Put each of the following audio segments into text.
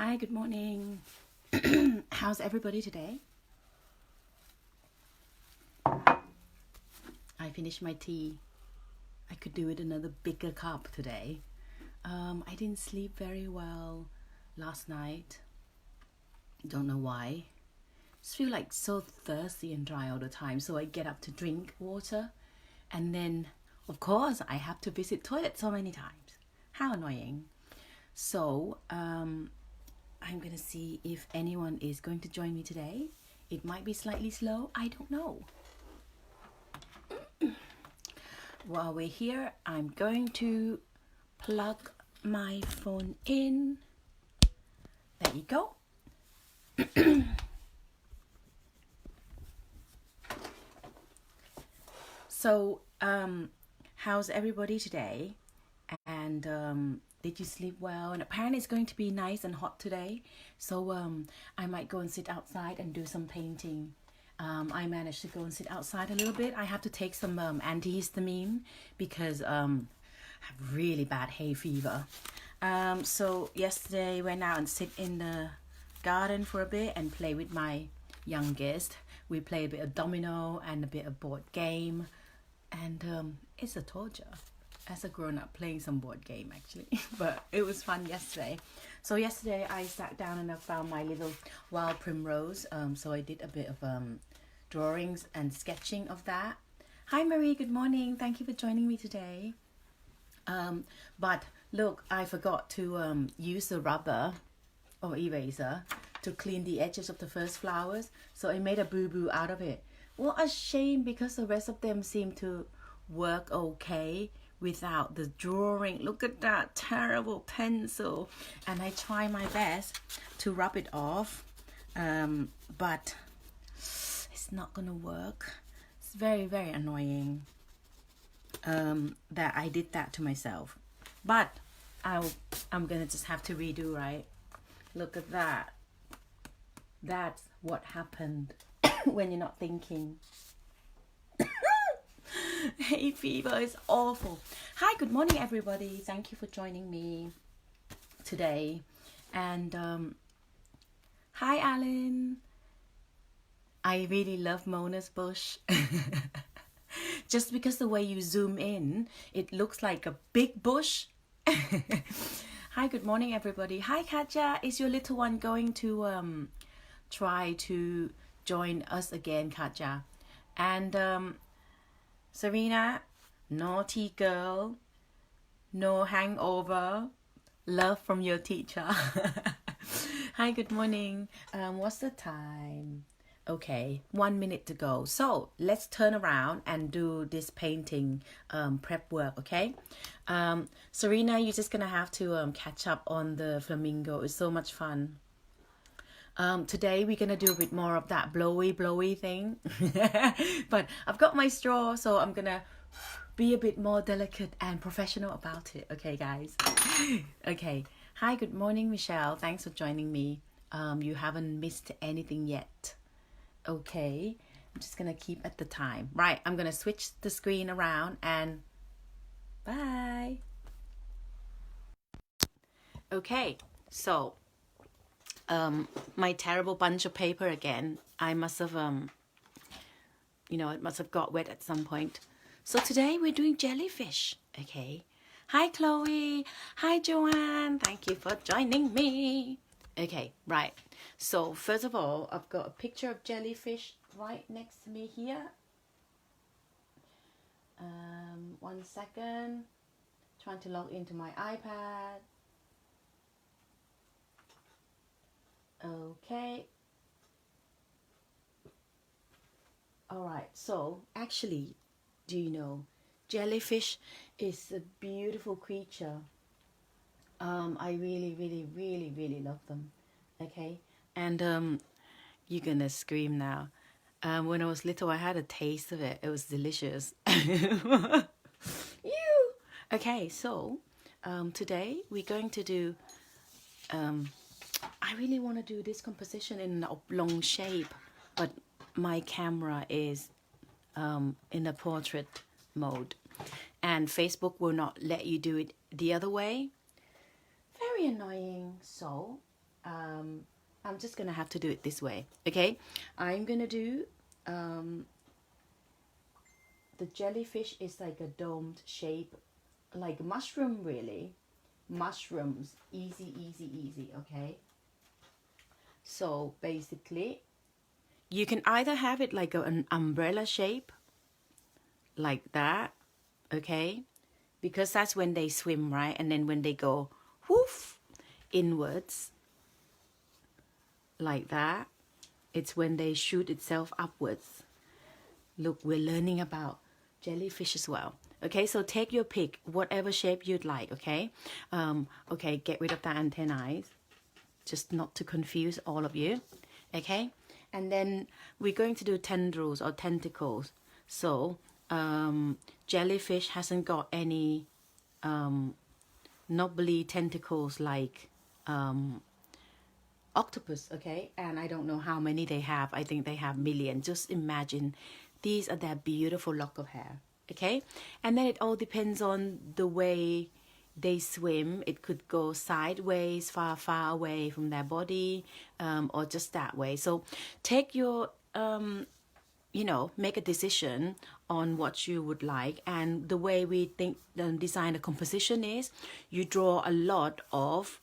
Hi, good morning. How's everybody today? I finished my tea. I could do with another bigger cup today. I didn't sleep very well last night. Don't know why. Just feel like so thirsty and dry all the time. So I get up to drink water. And then, of course, I have to visit toilet so many times. How annoying. So, I'm going to see if anyone is going to join me today. It might be slightly slow. I don't know. While we're here, I'm going to plug my phone in. There you go. So, how's everybody today? And did you sleep well? And apparently it's going to be nice and hot today. So I might go and sit outside and do some painting. I managed to go and sit outside a little bit. I have to take some antihistamine because I have really bad hay fever. So yesterday went out and sit in the garden for a bit and play with my youngest. We play a bit of domino and a bit of board game. And it's a torture as a grown-up playing some board game actually. But it was fun yesterday. So yesterday I sat down and I found my little wild primrose. So I did a bit of drawings and sketching of that. Hi Marie, good morning. Thank you for joining me today. But look, I forgot to use the rubber or eraser to clean the edges of the first flowers. So I made a boo-boo out of it. What a shame, because the rest of them seem to work okay without the drawing. Look at that terrible pencil. And I try my best to rub it off, but it's not gonna work. It's very, very annoying that I did that to myself. But I'm gonna just have to redo, right? Look at that. That's what happened when you're not thinking. Hay fever is awful. Hi, good morning everybody. Thank you for joining me today. And hi Alan. I really love Mona's bush. Just because the way you zoom in, it looks like a big bush. Hi, good morning everybody. Hi Katja. Is your little one going to try to join us again, Katja? And Serena, naughty girl, no hangover, love from your teacher. Hi, good morning. What's the time? Okay, 1 minute to go. So let's turn around and do this painting prep work, okay? Serena, you're just gonna have to catch up on the flamingo. It's so much fun. Today we're gonna do a bit more of that blowy thing. But I've got my straw, so I'm gonna be a bit more delicate and professional about it. Okay, guys. Okay. Hi, good morning, Michelle. Thanks for joining me. You haven't missed anything yet. Okay. I'm just gonna keep at the time. Right, I'm gonna switch the screen around and bye. Okay, so my terrible bunch of paper again. I must have it must have got wet at some point. So today we're doing jellyfish. Okay. Hi Chloe. Hi Joanne. Thank you for joining me. Okay, right. So first of all, I've got a picture of jellyfish right next to me here. 1 second. Trying to log into my iPad. Okay. Alright, so actually, do you know, jellyfish is a beautiful creature. I really love them. Okay, and you're gonna scream now. When I was little, I had a taste of it. It was delicious. Ew. Okay, so today we're going to do I really want to do this composition in an oblong shape, but my camera is in a portrait mode and Facebook will not let you do it the other way. Very annoying. So I'm just gonna have to do it this way. Okay, I'm gonna do the jellyfish is like a domed shape, like mushroom, really. Mushrooms, easy, easy, easy. Okay, so basically you can either have it like an umbrella shape, like that, okay, because that's when they swim, right? And then when they go woof inwards, like that, it's when they shoot itself upwards. Look, we're learning about jellyfish as well. Okay, so take your pick, whatever shape you'd like. Okay, okay, get rid of the antennae, just not to confuse all of you. Okay, and then we're going to do tendrils or tentacles. So jellyfish hasn't got any knobbly tentacles like octopus. Okay, and I don't know how many they have. I think they have millions. Just imagine, these are their beautiful lock of hair. Okay, and then it all depends on the way they swim. It could go sideways, far away from their body, or just that way. So take your you know, make a decision on what you would like. And the way we think design a composition is, you draw a lot of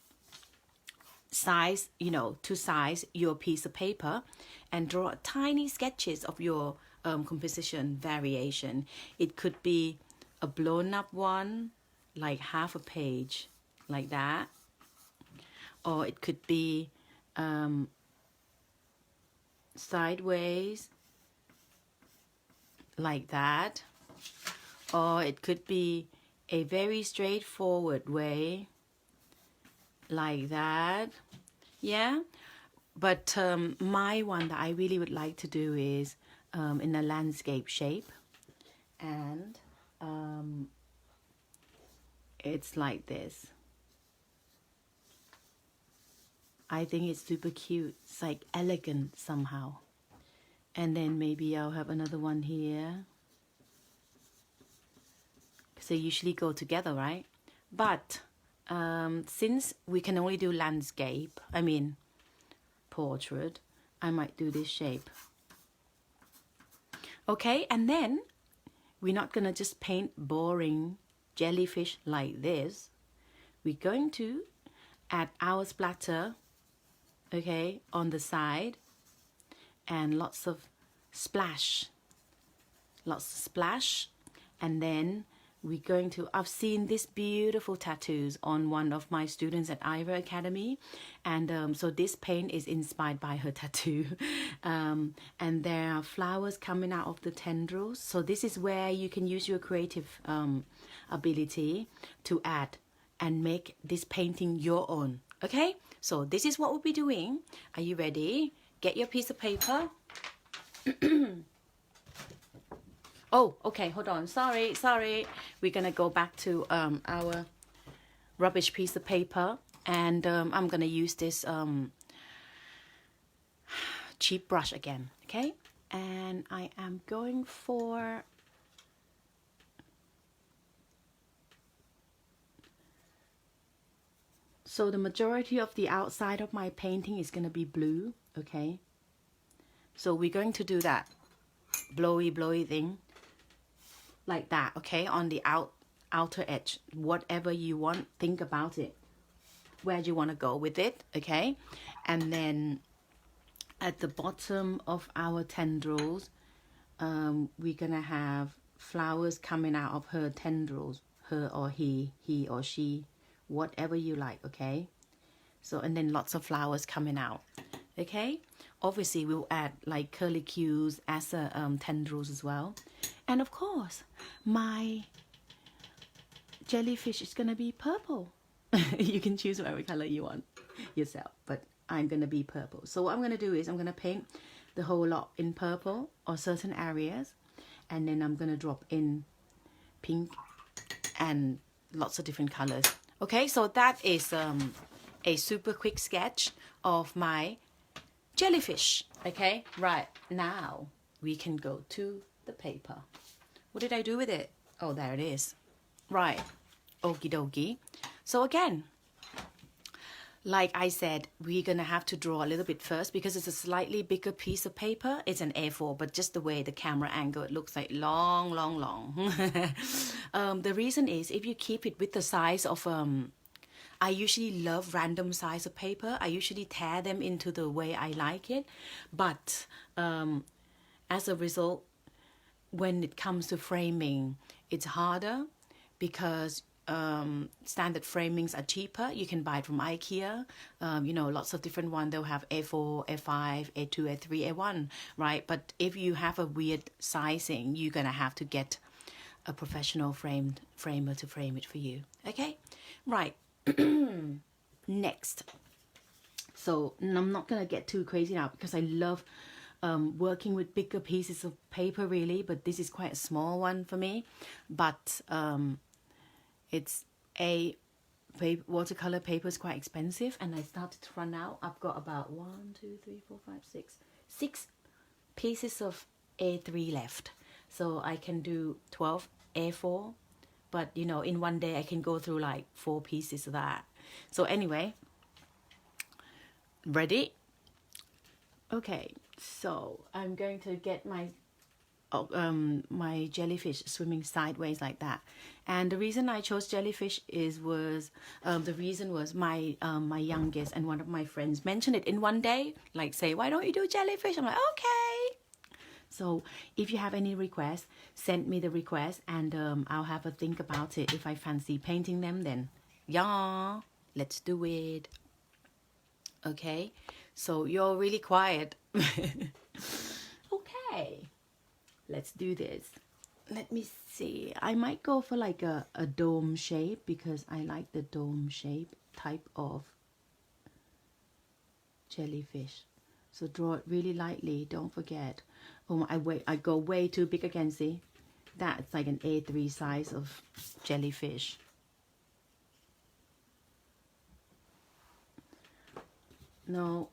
size, you know, to size your piece of paper, and draw tiny sketches of your composition variation. It could be a blown up one, like half a page, like that, or it could be sideways, like that, or it could be a very straightforward way, like that. Yeah, but my one that I really would like to do is in a landscape shape, and it's like this. I think it's super cute. It's like elegant somehow. And then maybe I'll have another one here, because they usually go together, right? But since we can only do landscape, I mean portrait, I might do this shape. Okay, and then we're not gonna just paint boring jellyfish like this. We're going to add our splatter, okay, on the side, and lots of splash, and then we're going to, I've seen this beautiful tattoos on one of my students at Ivor Academy, and so this paint is inspired by her tattoo. And there are flowers coming out of the tendrils, so this is where you can use your creative ability to add and make this painting your own. Okay, so this is what we'll be doing. Are you ready? Get your piece of paper. Oh, okay, hold on. Sorry. We're gonna go back to our rubbish piece of paper, and I'm gonna use this cheap brush again, okay? And I am going for so the majority of the outside of my painting is gonna be blue, okay? So we're going to do that blowy thing like that, okay, on the outer edge. Whatever you want, think about it, where do you want to go with it, okay? And then at the bottom of our tendrils, we're gonna have flowers coming out of her tendrils, her or he or she, whatever you like, okay? So, and then lots of flowers coming out, okay? Obviously we'll add like curlicues as tendrils as well. And of course, my jellyfish is gonna be purple. You can choose whatever color you want yourself, but I'm gonna be purple. So what I'm gonna do is I'm gonna paint the whole lot in purple or certain areas, and then I'm gonna drop in pink and lots of different colors. Okay, so that is a super quick sketch of my jellyfish. Okay, right, now we can go to the paper. What did I do with it? Oh, there it is. Right, okie dokie. So again, like I said, we're gonna have to draw a little bit first because it's a slightly bigger piece of paper. It's an A4, but just the way the camera angle, it looks like long, long, long. The reason is if you keep it with the size of I usually love random size of paper. I usually tear them into the way I like it, but as a result, when it comes to framing, it's harder because standard framings are cheaper. You can buy it from IKEA. Lots of different ones. They'll have A4, A5, A2, A3, A1, right? But if you have a weird sizing, you're gonna have to get a professional framer to frame it for you. Okay, right. Next. So I'm not gonna get too crazy now because I love working with bigger pieces of paper, really, but this is quite a small one for me. But it's watercolor paper is quite expensive, and I started to run out. I've got about 6 pieces of A3 left, so I can do 12 A4. But in one day I can go through like 4 pieces of that. So anyway, ready? Okay, so I'm going to get my my jellyfish swimming sideways like that. And the reason I chose jellyfish was my my youngest and one of my friends mentioned it in one day, like say, why don't you do jellyfish? I'm like, okay. So if you have any requests, send me the request, and I'll have a think about it. If I fancy painting them, then yeah, let's do it. Okay, so you're really quiet. Okay, let's do this. Let me see. I might go for like a dome shape because I like the dome shape type of jellyfish. So draw it really lightly, don't forget. Oh, I go way too big again, see? That's like an A3 size of jellyfish. No.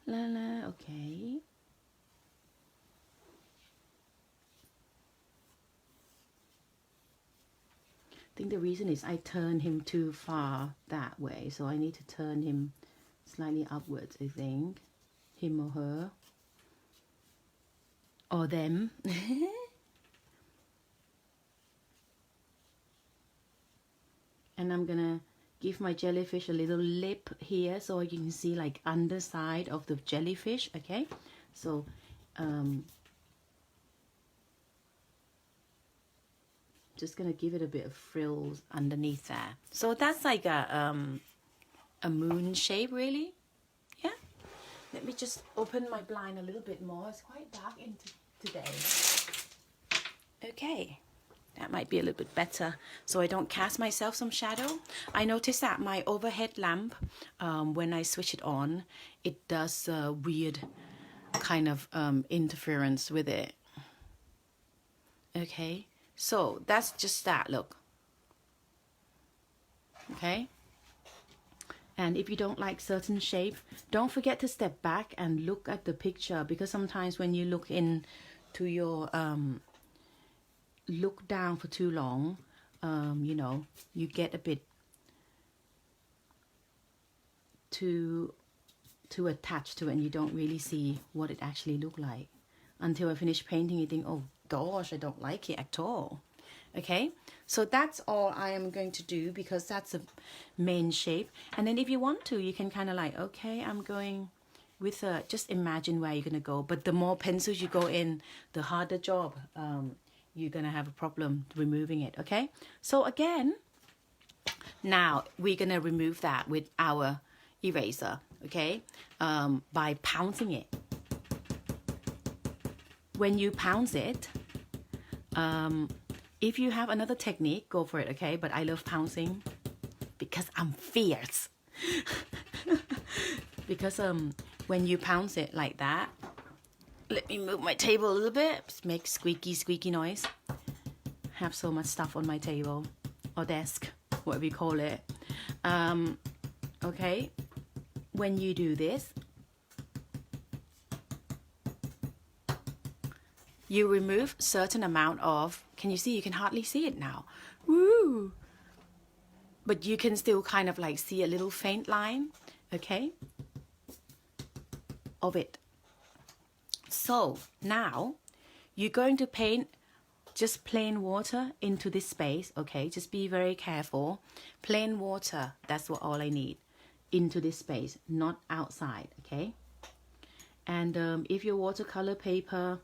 Okay. I think the reason is I turn him too far that way, so I need to turn him slightly upwards, I think. Him or her. Or them. And I'm gonna give my jellyfish a little lip here so you can see like underside of the jellyfish. Okay, so just gonna give it a bit of frills underneath there. So that's like a moon shape, really. Yeah, let me just open my blind a little bit more. It's quite dark today. Okay, that might be a little bit better, so I don't cast myself some shadow. I noticed that my overhead lamp, when I switch it on, it does a weird kind of interference with it. Okay, so that's just that look. Okay, and if you don't like certain shape, don't forget to step back and look at the picture, because sometimes when you look into your look down for too long, you get a bit too attached to it, and you don't really see what it actually looked like until I finish painting. You think, oh gosh, I don't like it at all. Okay, so that's all I am going to do, because that's a main shape. And then if you want to, you can kind of like, okay, I'm going with just imagine where you're gonna go. But the more pencils you go in, the harder job. You're gonna have a problem removing it. Okay, so again, now we're gonna remove that with our eraser. Okay, by pouncing it. When you pounce it, if you have another technique, go for it. Okay, but I love pouncing because I'm fierce. Because when you pounce it like that, let me move my table a little bit. Just make squeaky noise. Have so much stuff on my table or desk, whatever you call it. Okay, when you do this, you remove certain amount of, can you see? You can hardly see it now. Woo! but you can still kind of like see a little faint line, okay, of it. So now you're going to paint just plain water into this space, okay? Just be very careful. Plain water, that's what all I need, into this space, not outside, okay? And if your watercolor paper,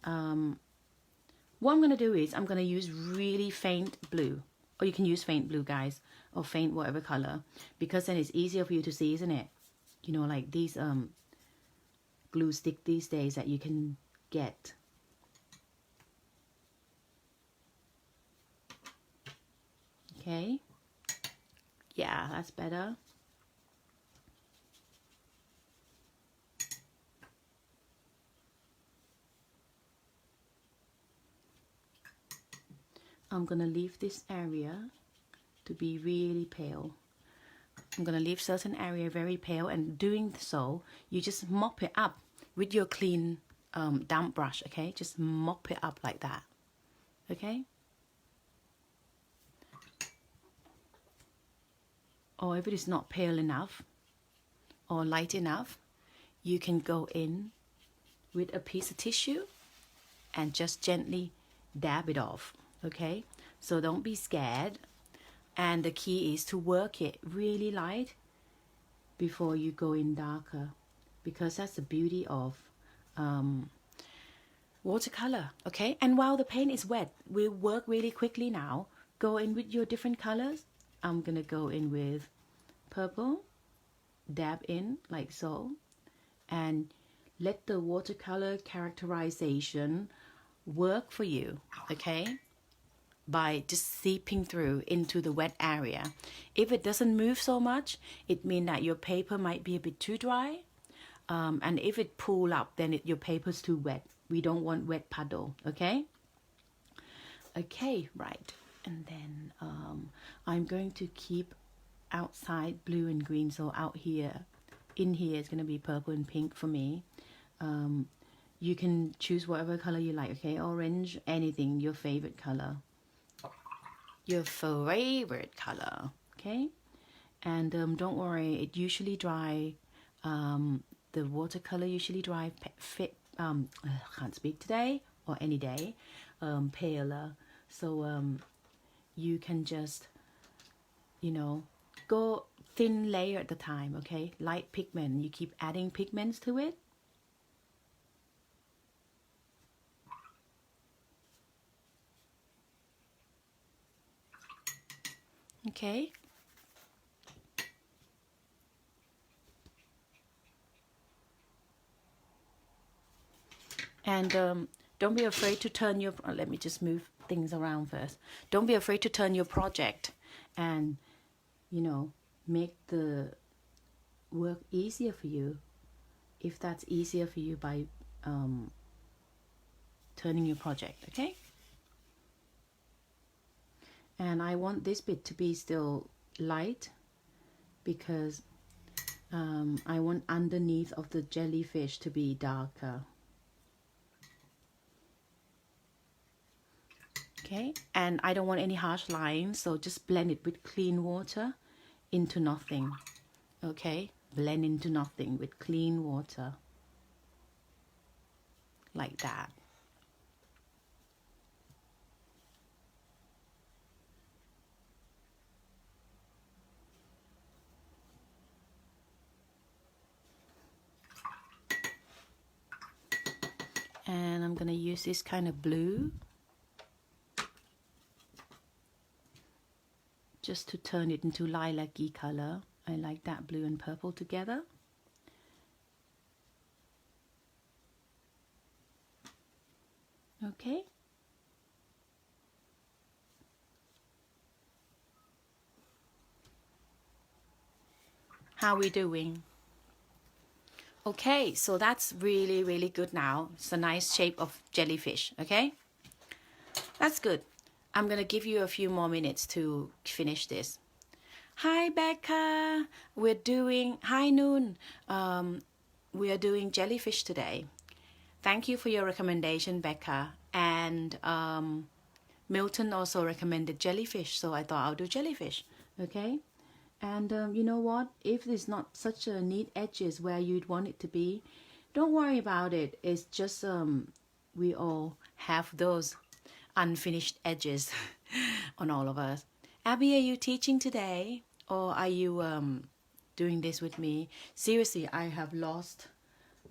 what I'm going to do is I'm going to use really faint blue, or you can use faint blue, guys, or faint whatever color, because then it's easier for you to see, isn't it? You know, like these glue stick these days that you can get. Okay, yeah, that's better. I'm gonna leave this area to be really pale. I'm gonna leave certain area very pale, and doing so, you just mop it up with your clean damp brush, okay? Just mop it up like that, okay? Or if it is not pale enough or light enough, you can go in with a piece of tissue and just gently dab it off, okay? So don't be scared. And the key is to work it really light before you go in darker, because that's the beauty of watercolor, okay? And while the paint is wet, we'll work really quickly now. Go in with your different colors. I'm gonna go in with purple, dab in like so, and let the watercolor characterization work for you, okay? By just seeping through into the wet area. If it doesn't move so much, it means that your paper might be a bit too dry. And if it pull up, then your paper's too wet. We don't want wet puddle, okay? Okay, right. And then I'm going to keep outside blue and green. So out here, in here is going to be purple and pink for me. You can choose whatever color you like, okay? Orange, anything, your favorite color. Your favorite color, okay? And don't worry, it usually dry, the watercolor usually dry can't speak today or any day, paler. So you can just, you know, go thin layer at a time, okay? Light pigment, you keep adding pigments to it. Okay. And don't be afraid to turn your, let me just move things around first. Don't be afraid to turn your project and, you know, make the work easier for you, if that's easier for you by turning your project, okay? And I want this bit to be still light, because I want underneath of the jellyfish to be darker. Okay, and I don't want any harsh lines, so just blend it with clean water into nothing. Okay, blend into nothing with clean water, like that. And I'm gonna use this kind of blue just to turn it into lilac-y color. I like that blue and purple together. Okay. How are we doing? Okay, so that's really, really good now. It's a nice shape of jellyfish, okay? That's good. I'm gonna give you a few more minutes to finish this. Hi, Becca. We're doing, hi, Noon. We are doing jellyfish today. Thank you for your recommendation, Becca. And Milton also recommended jellyfish, so I thought I'll do jellyfish. Okay, and you know what, if there's not such a neat edges where you'd want it to be, don't worry about it. It's just we all have those unfinished edges on all of us. Abby, are you teaching today, or are you doing this with me? Seriously, I have lost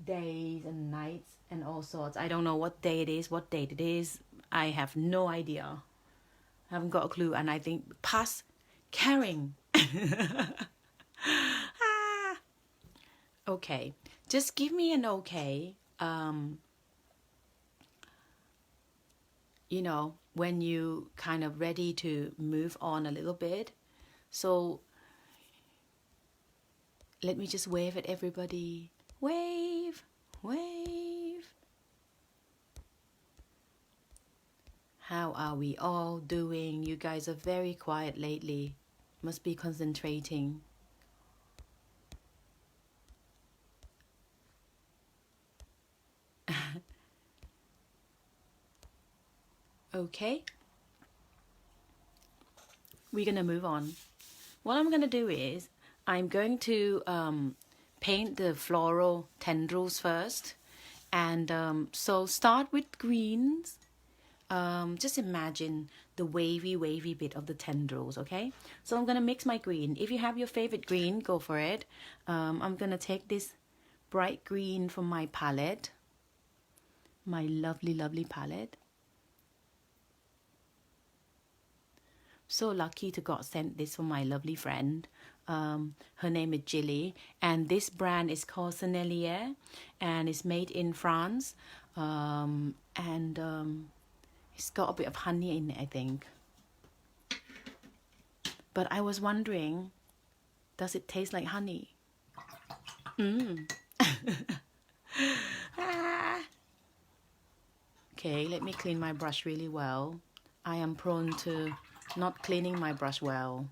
days and nights and all sorts. I don't know what day it is, what date it is. I have no idea. I haven't got a clue, and I think past caring. Ah. Okay, just give me an okay. You know, when you kind of ready to move on a little bit. So let me just wave at everybody. Wave, wave. How are we all doing? You guys are very quiet lately. Must be concentrating. Okay. We're going to move on. What I'm going to do is I'm going to paint the floral tendrils first. And so start with greens. Just imagine the wavy bit of the tendrils, okay? So I'm going to mix my green. If you have your favorite green, go for it. I'm going to take this bright green from my palette. My lovely palette. So lucky to God sent this from my lovely friend. Her name is Jilly, and this brand is called Sennelier, and it's made in France. It's got a bit of honey in it, I think. But I was wondering, does it taste like honey? Okay, let me clean my brush really well. I am prone to not cleaning my brush well,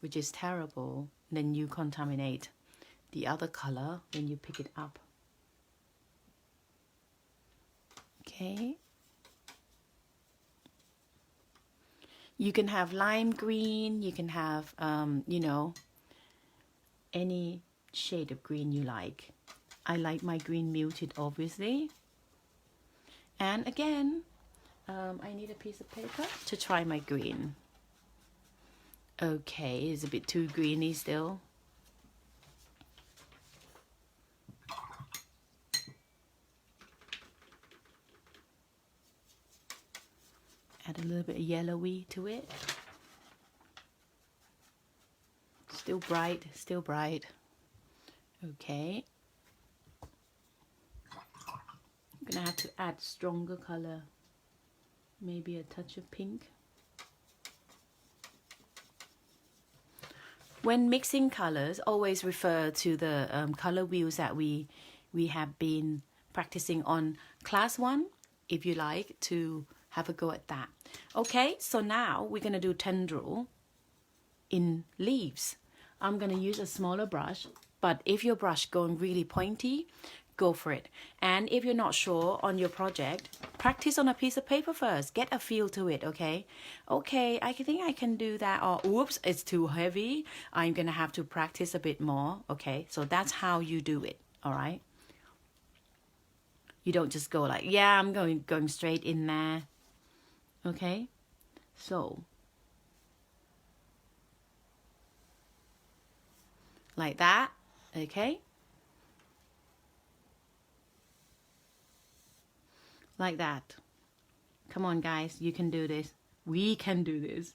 which is terrible. Then you contaminate the other color when you pick it up. Okay. You can have lime green, you can have, you know, any shade of green you like. I like my green muted, obviously. And again, I need a piece of paper to try my green. Okay, it's a bit too greeny still. Add a little bit of yellowy to it. Still bright, still bright. Okay. I'm gonna have to add stronger color. Maybe a touch of pink. When mixing colors, always refer to the color wheels that we have been practicing on class 1, if you like to have a go at that. Okay, so now we're going to do tendril in leaves. I'm going to use a smaller brush, but if your brush going really pointy, go for it. And if you're not sure on your project, practice on a piece of paper first. Get a feel to it, okay? Okay, I think I can do that. Or, oops, it's too heavy. I'm going to have to practice a bit more, okay? So that's how you do it, all right? You don't just go like, yeah, I'm going straight in there, okay? So, like that, okay? Like that. Come on, guys, you can do this. We can do this.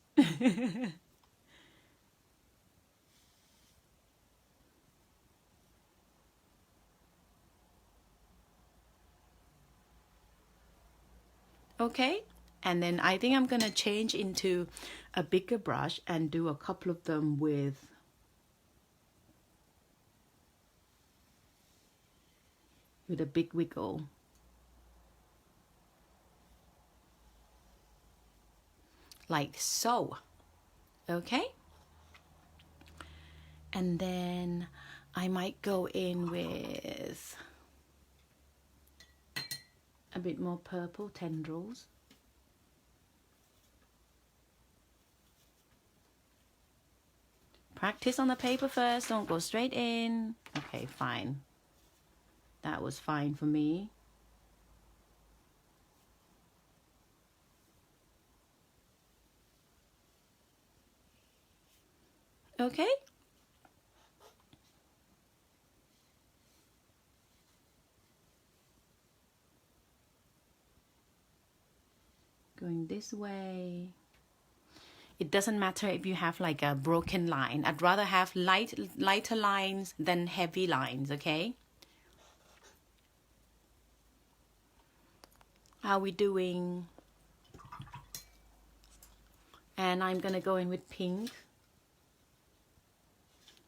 Okay, and then I think I'm gonna change into a bigger brush and do a couple of them with a big wiggle. Like so, okay? And then I might go in with a bit more purple tendrils. Practice on the paper first, don't go straight in. Okay, fine. That was fine for me. Okay. Going this way. It doesn't matter if you have like a broken line. I'd rather have lighter lines than heavy lines, okay? How are we doing? And I'm gonna go in with pink.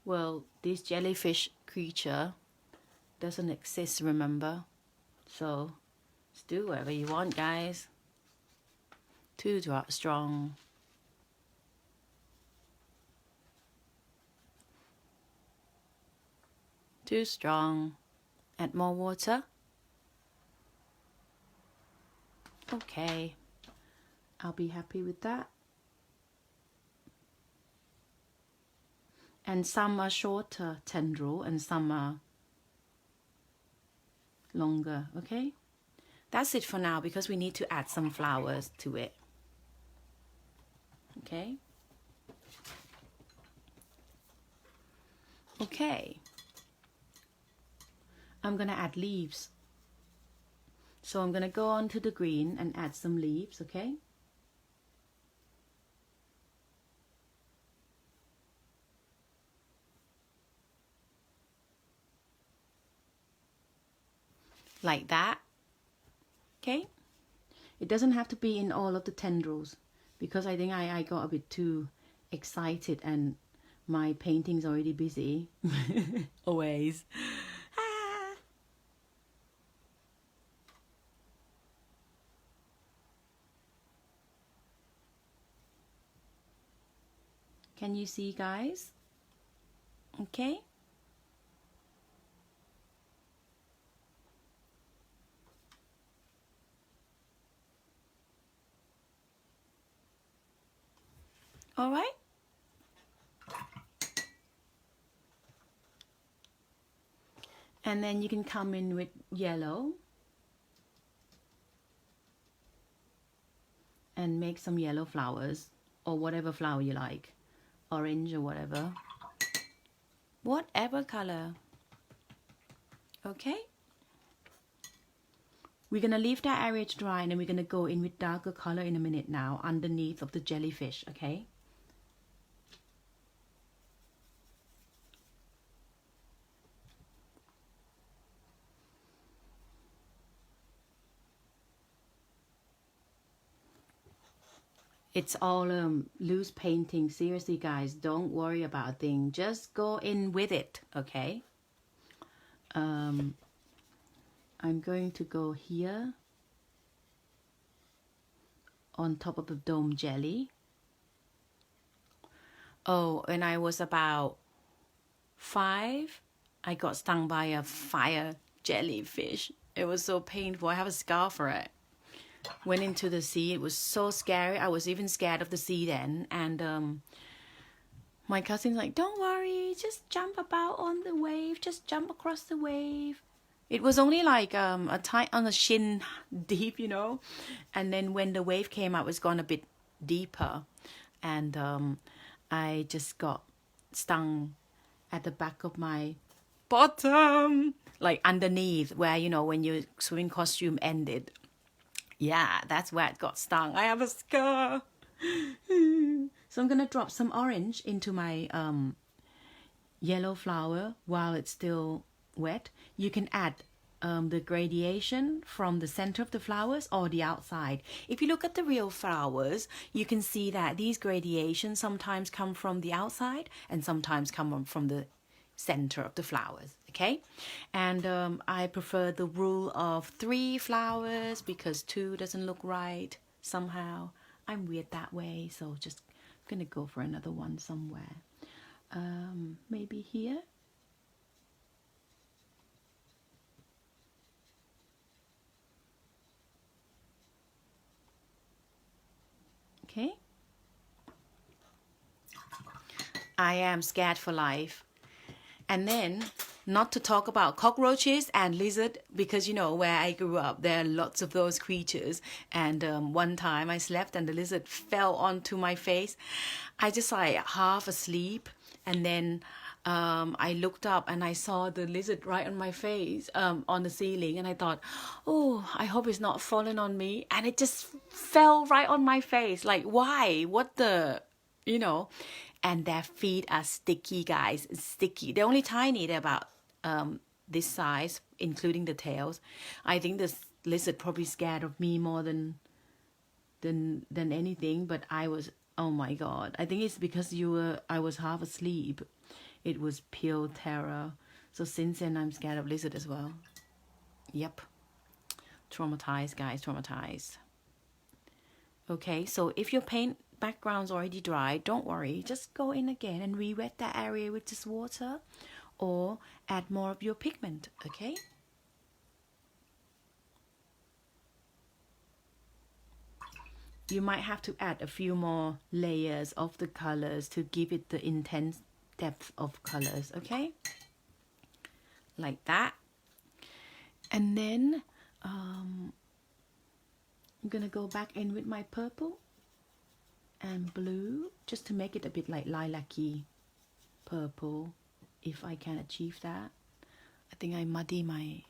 Well, this jellyfish creature doesn't exist, remember? So, just do whatever you want, guys. Too strong. Too strong. Add more water. Okay. I'll be happy with that. And some are shorter tendril and some are longer, okay? That's it for now because we need to add some flowers to it. Okay? Okay. I'm gonna add leaves. So I'm gonna go on to the green and add some leaves, okay? Like that. Okay? It doesn't have to be in all of the tendrils because I think I got a bit too excited and my painting's already busy. Always. Ah. Can you see, guys? Okay. All right. And then you can come in with yellow and make some yellow flowers or whatever flower you like, orange or whatever color. Okay, we're gonna leave that area to dry and then we're gonna go in with darker color in a minute now underneath of the jellyfish. Okay, it's all loose painting. Seriously, guys, don't worry about a thing, just go in with it. Okay, I'm going to go here on top of the dome jelly. Oh, when I was about 5, I got stung by a fire jellyfish. It was so painful. I have a scar for it. Went into the sea. It was so scary. I was even scared of the sea then. And my cousin's like, don't worry, just jump about on the wave. Just jump across the wave. It was only like a tight on the shin deep, you know. And then when the wave came up, it was gone a bit deeper. And I just got stung at the back of my bottom, like underneath where, you know, when your swimming costume ended. Yeah, that's where it got stung. I have a scar. So I'm gonna drop some orange into my yellow flower while it's still wet. You can add the gradation from the center of the flowers or the outside. If you look at the real flowers, you can see that these gradations sometimes come from the outside and sometimes come from the center of the flowers. Okay, and I prefer the rule of 3 flowers because 2 doesn't look right somehow. I'm weird that way, so just gonna go for another one somewhere. Maybe here. Okay. I am scared for life. And then, not to talk about cockroaches and lizard, because you know where I grew up, there are lots of those creatures. And one time I slept and the lizard fell onto my face. I just like half asleep, and then I looked up and I saw the lizard right on my face, on the ceiling, and I thought, oh, I hope it's not falling on me. And it just fell right on my face. Like, why? What the, you know? And their feet are sticky, guys. Sticky. They're only tiny. They're about this size, including the tails. I think this lizard probably scared of me more than anything. But I was, oh my God. I think it's because I was half asleep. It was pure terror. So since then, I'm scared of lizard as well. Yep. Traumatized, guys. Traumatized. Okay, so if your paint background's already dry, don't worry, just go in again and re-wet that area with just water, or add more of your pigment. Okay, you might have to add a few more layers of the colors to give it the intense depth of colors. Okay, like that. And then I'm gonna go back in with my purple and blue, just to make it a bit like lilac-y purple, if I can achieve that. I think I muddy my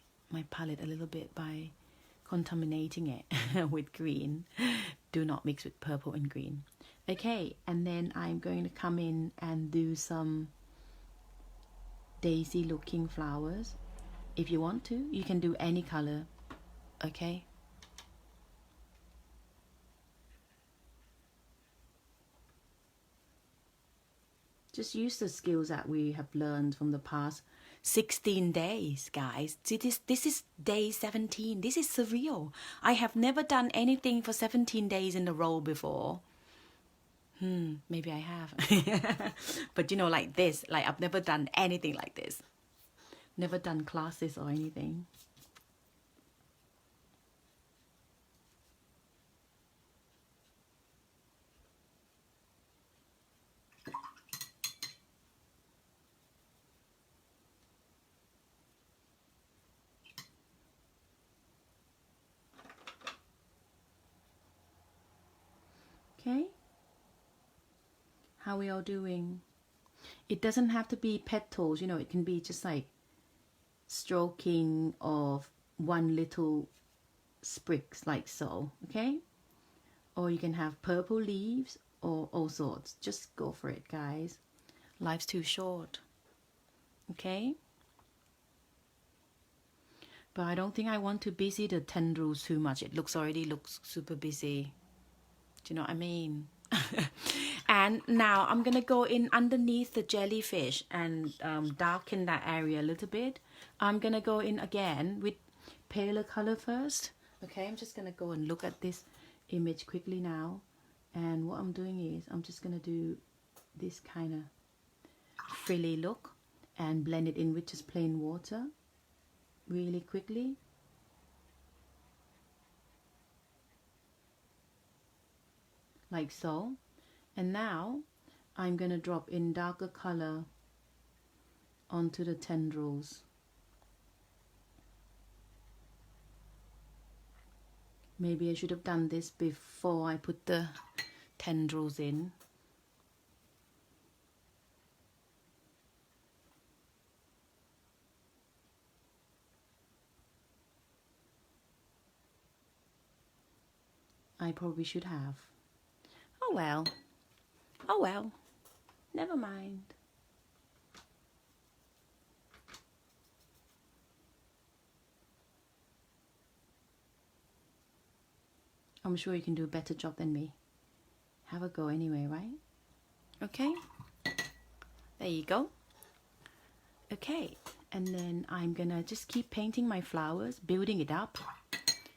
palette a little bit by contaminating it with green. Do not mix with purple and green. Okay, and then I'm going to come in and do some daisy looking flowers. If you want to, you can do any color. Okay, just use the skills that we have learned from the past 16 days, guys. This is day 17. This is surreal. I have never done anything for 17 days in a row before. Maybe I have. But you know, like this, like I've never done anything like this. Never done classes or anything. Okay, how are we all doing? It doesn't have to be petals, you know, it can be just like stroking of one little sprigs, like so. Okay, or you can have purple leaves or all sorts. Just go for it, guys. Life's too short. Okay, but I don't think I want to busy the tendrils too much. It already looks super busy. Do you know what I mean? And now I'm gonna go in underneath the jellyfish and darken that area a little bit. I'm gonna go in again with paler color first. Okay, I'm just gonna go and look at this image quickly now. And what I'm doing is I'm just gonna do this kind of frilly look and blend it in with just plain water really quickly. Like so. And now I'm going to drop in darker color onto the tendrils. Maybe I should have done this before I put the tendrils in. I probably should have. Oh well. Oh well, never mind. I'm sure you can do a better job than me. Have a go anyway, right? Okay, there you go. Okay, and then I'm gonna just keep painting my flowers, building it up.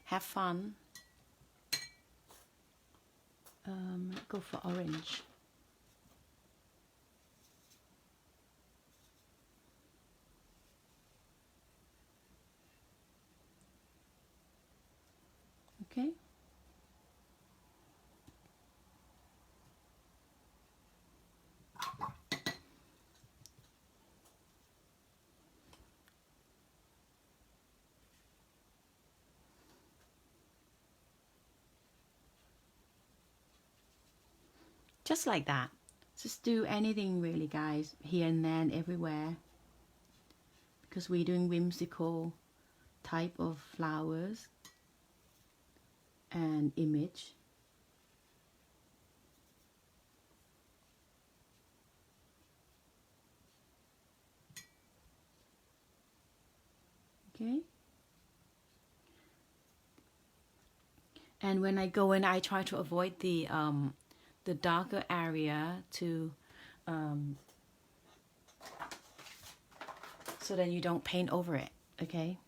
Have fun. Go for orange. Okay. Just like that. Just do anything really, guys, here and there and everywhere, because we're doing whimsical type of flowers and image. Okay. And when I go in, I try to avoid the darker area to so that you don't paint over it. Okay.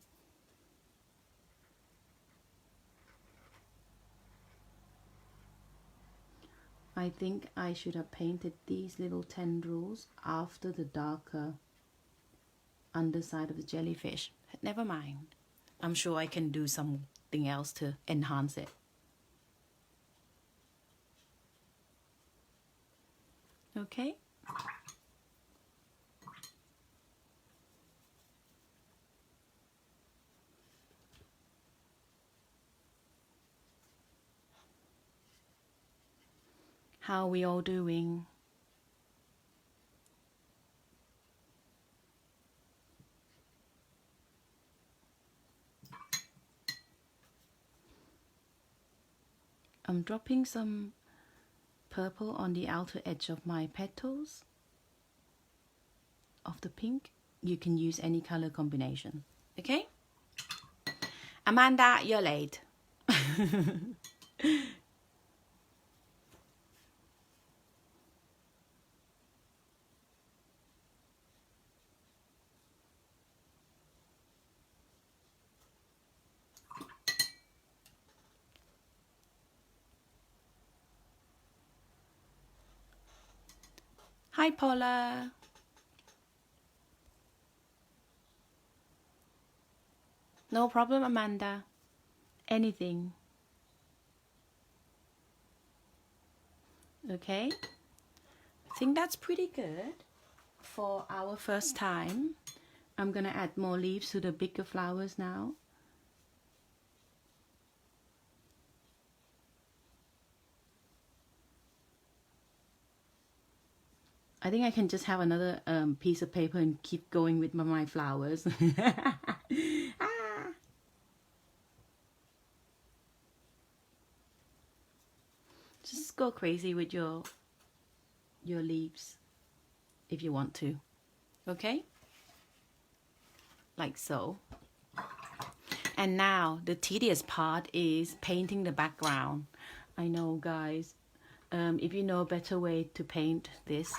I think I should have painted these little tendrils after the darker underside of the jellyfish. Never mind. I'm sure I can do something else to enhance it. Okay. How are we all doing? I'm dropping some purple on the outer edge of my petals of the pink. You can use any color combination. Okay? Amanda, you're late. Hi, Paula. No problem, Amanda. Anything. Okay. I think that's pretty good for our first time. I'm gonna add more leaves to the bigger flowers now. I think I can just have another piece of paper and keep going with my flowers. Just go crazy with your leaves if you want to. Okay? Like so. And now the tedious part is painting the background. I know, guys. If you know a better way to paint this,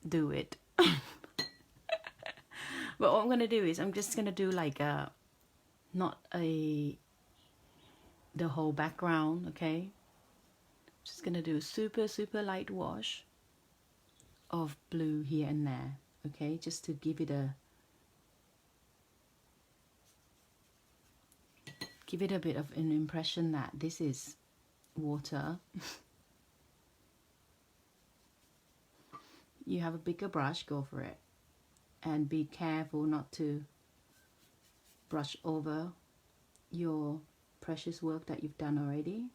do it. But what I'm gonna do is I'm just gonna do like the whole background. Okay, just gonna do a super light wash of blue here and there. Okay, just to give it a bit of an impression that this is water. You have a bigger brush, go for it, and be careful not to brush over your precious work that you've done already.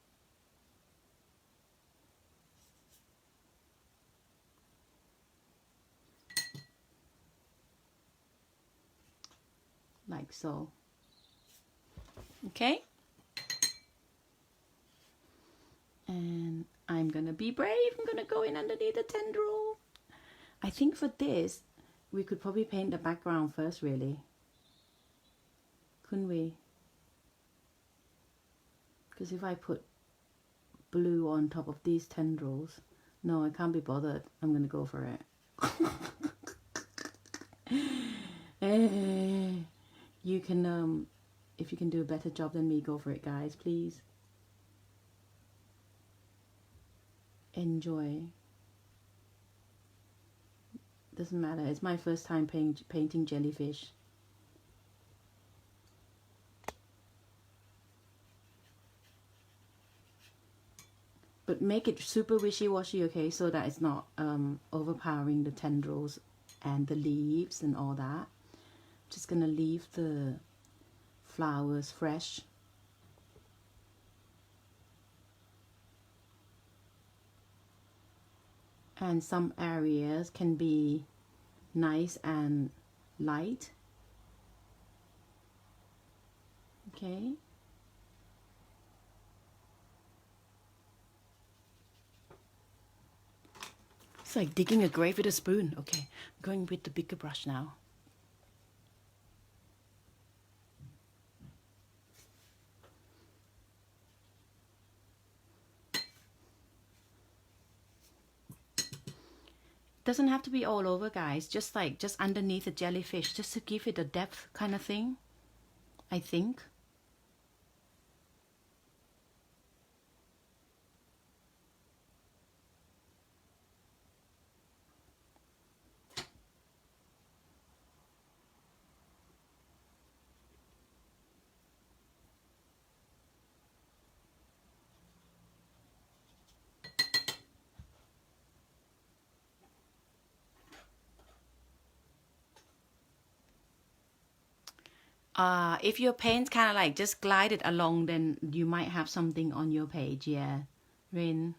Like so. Okay, and I'm gonna be brave. I'm gonna go in underneath the tendril. I think for this we could probably paint the background first, really, couldn't we? Because if I put blue on top of these tendrils, no, I can't be bothered. I'm gonna go for it. You can if you can do a better job than me, go for it, guys, please. Enjoy. Doesn't matter. It's my first time painting jellyfish. But make it super wishy-washy, okay, so that it's not overpowering the tendrils and the leaves and all that. Just gonna leave the flowers fresh. and some areas can be nice and light. Okay. It's like digging a grave with a spoon. Okay, I'm going with the bigger brush now. Doesn't have to be all over, guys. Just underneath the jellyfish, just to give it a depth kind of thing, I think. If your paint kind of like just glided along, then you might have something on your page. Yeah, Rin.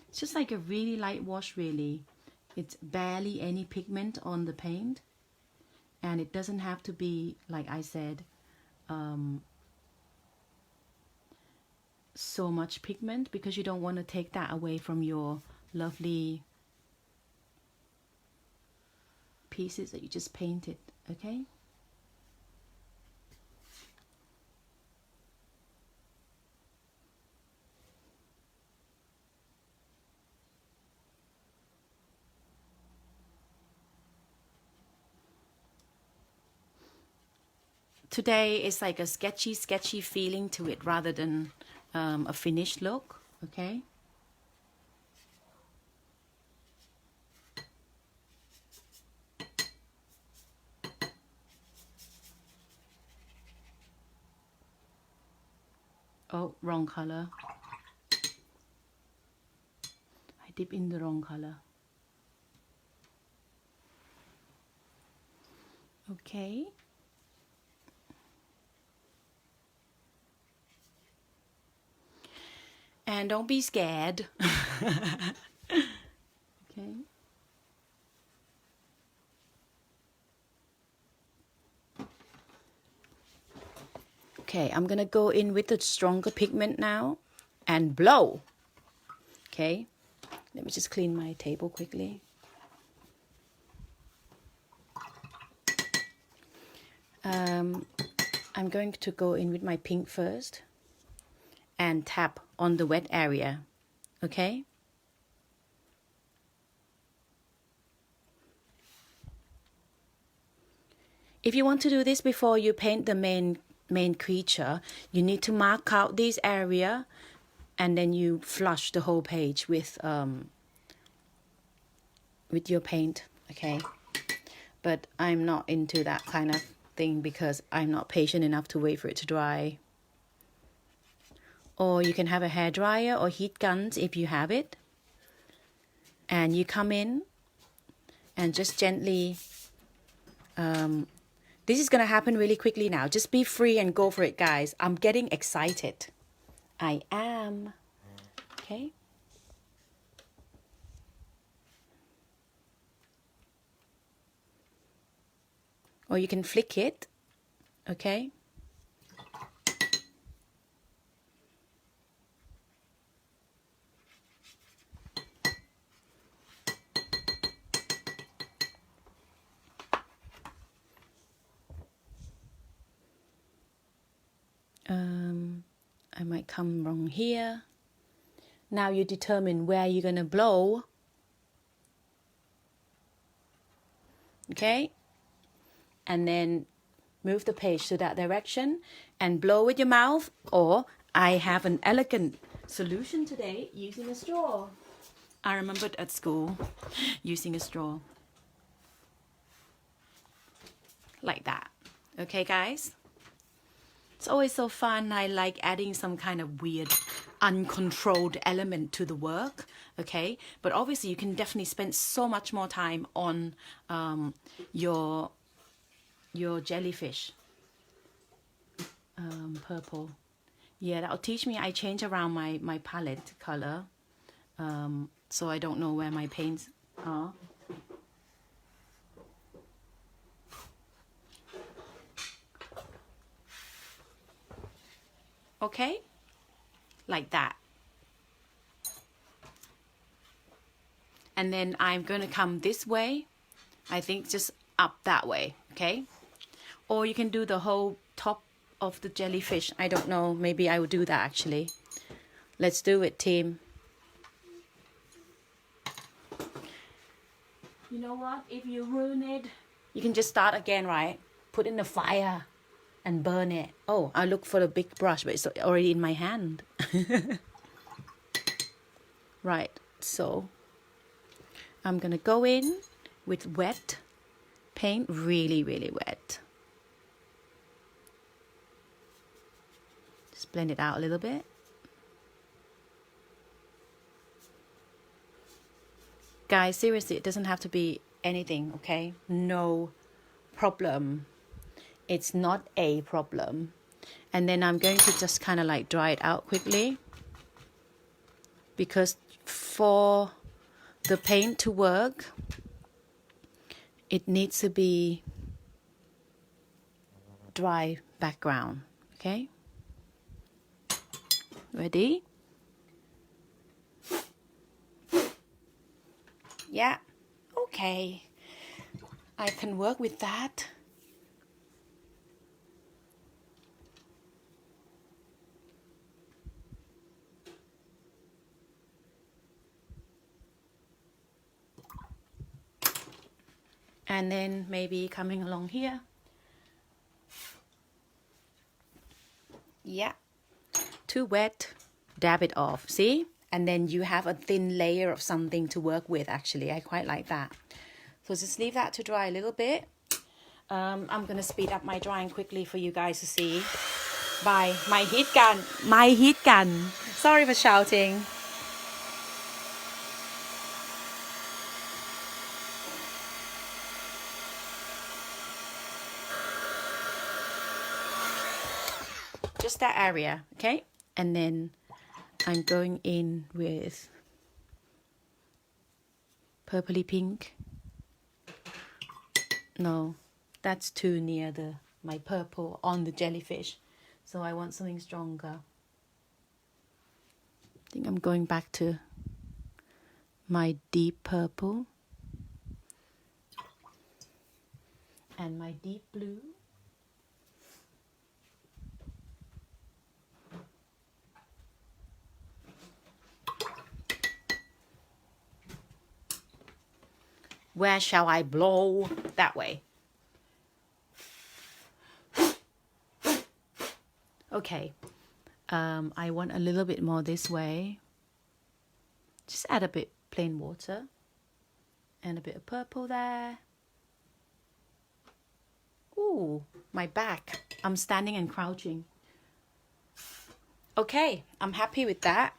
It's just like a really light wash, really. It's barely any pigment on the paint, and it doesn't have to be, like I said, so much pigment, because you don't want to take that away from your lovely pieces that you just painted. Okay. Today is like a sketchy feeling to it rather than a finished look. Okay. Oh, wrong color. I dip in the wrong color. Okay. And don't be scared. Okay. Okay, I'm gonna go in with the stronger pigment now and blow. Okay, let me just clean my table quickly. I'm going to go in with my pink first and tap on the wet area. Okay. If you want to do this before you paint the main creature, you need to mark out this area, and then you flush the whole page with your paint. Okay. But I'm not into that kind of thing because I'm not patient enough to wait for it to dry. Or you can have a hairdryer or heat guns if you have it. And you come in and just gently, this is going to happen really quickly now. Just be free and go for it, guys. I'm getting excited. I am. Okay. Or you can flick it. Okay. I might come wrong here. Now you determine where you're going to blow. Okay. And then move the page to that direction and blow with your mouth. Or I have an elegant solution today using a straw. I remembered at school using a straw. Like that. Okay, guys? It's always so fun. I like adding some kind of weird, uncontrolled element to the work. Okay? But obviously you can definitely spend so much more time on your jellyfish. Purple. Yeah, that'll teach me. I change around my palette color, so I don't know where my paints are. Okay, like that. And then I'm going to come this way. I think just up that way, okay? Or you can do the whole top of the jellyfish. I don't know, maybe I will do that actually. Let's do it, team. You know what? If you ruin it, you can just start again, right? Put in the fire and burn it. Oh, I look for the big brush, but it's already in my hand. Right, so I'm gonna go in with wet paint, really, really wet. Just blend it out a little bit. Guys, seriously, it doesn't have to be anything, okay? No problem. It's not a problem. And then I'm going to just kind of like dry it out quickly, because for the paint to work, it needs to be dry background, okay? Ready? Yeah, okay. I can work with that. And then maybe coming along here. Yeah, too wet, dab it off, see? And then you have a thin layer of something to work with actually. I quite like that. So just leave that to dry a little bit. I'm gonna speed up my drying quickly for you guys to see. By my heat gun. Sorry for shouting. Just that area, okay? And then I'm going in with purpley pink. No, that's too near my purple on the jellyfish. So I want something stronger. I think I'm going back to my deep purple and my deep blue. Where shall I blow? That way. Okay. I want a little bit more this way. Just add a bit plain water. And a bit of purple there. Ooh, my back. I'm standing and crouching. Okay, I'm happy with that.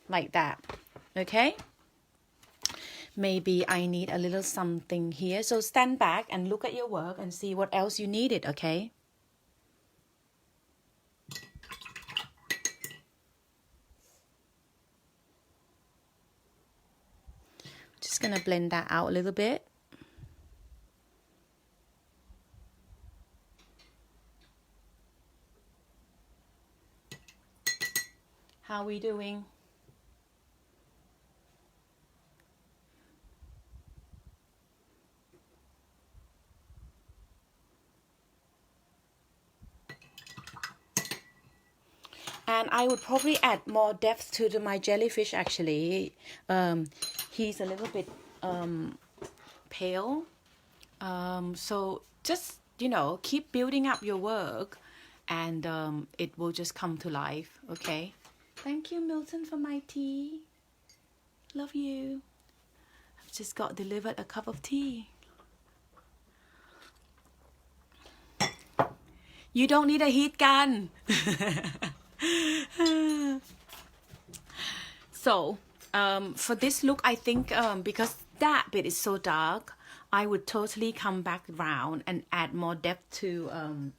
Like that. Okay? Maybe I need a little something here. So stand back and look at your work and see what else you needed, okay? Just gonna blend that out a little bit. How are we doing? And I would probably add more depth to my jellyfish actually. He's a little bit pale. So just, you know, keep building up your work and it will just come to life, okay? Thank you, Milton, for my tea. Love you. I've just got delivered a cup of tea. You don't need a heat gun. So for this look, I think because that bit is so dark, I would totally come back around and add more depth to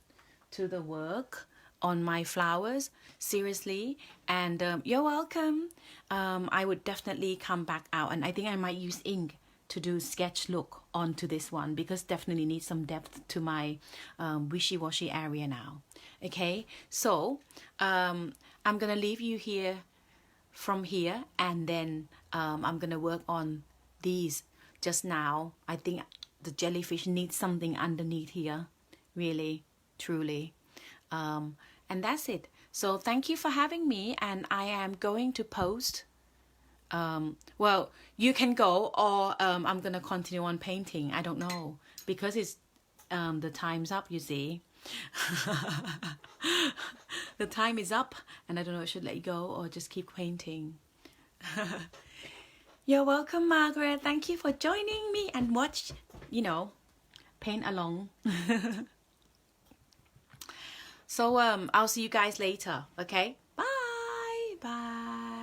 the work. on my flowers, seriously. And you're welcome. I would definitely come back out, and I think I might use ink to do sketch look onto this one, because definitely need some depth to my wishy-washy area now. Okay, so I'm gonna leave you here from here, and then I'm gonna work on these just now. I think the jellyfish needs something underneath here, really, truly. And that's it. So thank you for having me, and I am going to post. Well, you can go, or I'm gonna continue on painting. I don't know, because it's the time's up, you see. The time is up, and I don't know if I should let you go or just keep painting. You're welcome, Margaret. Thank you for joining me and watch, you know, paint along. So I'll see you guys later. Okay, bye bye.